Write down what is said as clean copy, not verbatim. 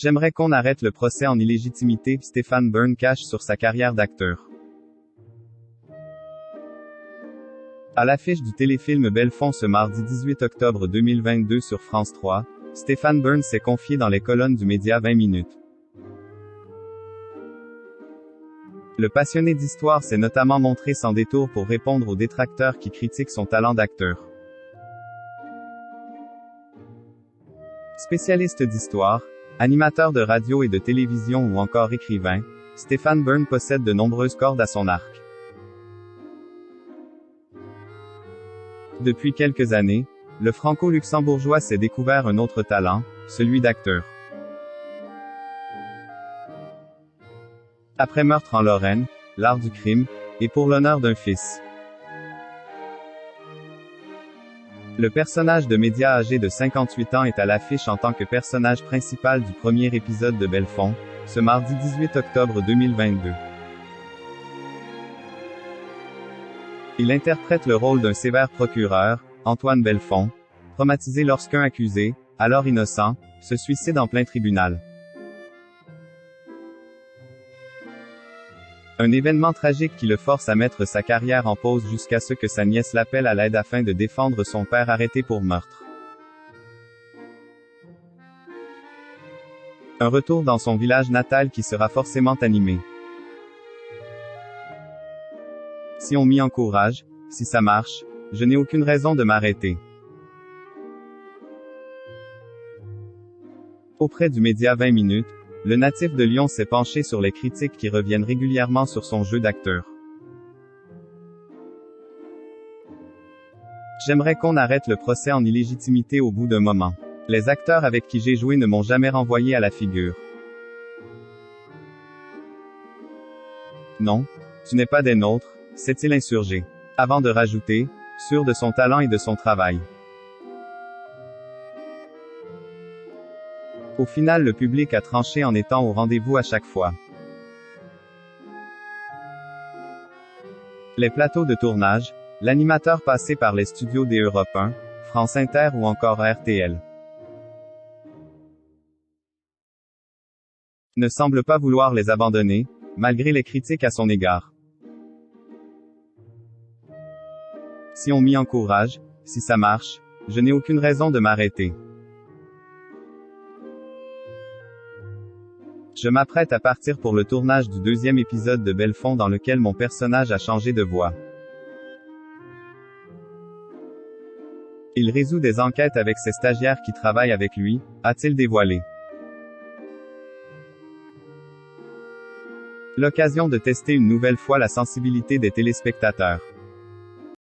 J'aimerais qu'on arrête le procès en illégitimité, Stéphane Bern cache sur sa carrière d'acteur. À l'affiche du téléfilm Belfond ce mardi 18 octobre 2022 sur France 3, Stéphane Bern s'est confié dans les colonnes du média 20 minutes. Le passionné d'histoire s'est notamment montré sans détour pour répondre aux détracteurs qui critiquent son talent d'acteur. Spécialiste d'histoire, animateur de radio et de télévision ou encore écrivain, Stéphane Bern possède de nombreuses cordes à son arc. Depuis quelques années, le franco-luxembourgeois s'est découvert un autre talent, celui d'acteur. Après Meurtre en Lorraine, L'art du crime, et Pour l'honneur d'un fils. Le personnage de média âgé de 58 ans est à l'affiche en tant que personnage principal du premier épisode de Belfond, ce mardi 18 octobre 2022. Il interprète le rôle d'un sévère procureur, Antoine Belfond, traumatisé lorsqu'un accusé, alors innocent, se suicide en plein tribunal. Un événement tragique qui le force à mettre sa carrière en pause jusqu'à ce que sa nièce l'appelle à l'aide afin de défendre son père arrêté pour meurtre. Un retour dans son village natal qui sera forcément animé. Si on m'y encourage, si ça marche, je n'ai aucune raison de m'arrêter. Auprès du média 20 minutes, le natif de Lyon s'est penché sur les critiques qui reviennent régulièrement sur son jeu d'acteur. J'aimerais qu'on arrête le procès en illégitimité au bout d'un moment. Les acteurs avec qui j'ai joué ne m'ont jamais renvoyé à la figure. Non, tu n'es pas des nôtres, s'est-il insurgé. Avant de rajouter, sûr de son talent et de son travail. Au final, le public a tranché en étant au rendez-vous à chaque fois. Les plateaux de tournage, l'animateur passé par les studios d'Europe 1, France Inter ou encore RTL. Ne semble pas vouloir les abandonner, malgré les critiques à son égard. Si on m'y encourage, si ça marche, je n'ai aucune raison de m'arrêter. Je m'apprête à partir pour le tournage du deuxième épisode de Belfond dans lequel mon personnage a changé de voix. Il résout des enquêtes avec ses stagiaires qui travaillent avec lui, a-t-il dévoilé. L'occasion de tester une nouvelle fois la sensibilité des téléspectateurs.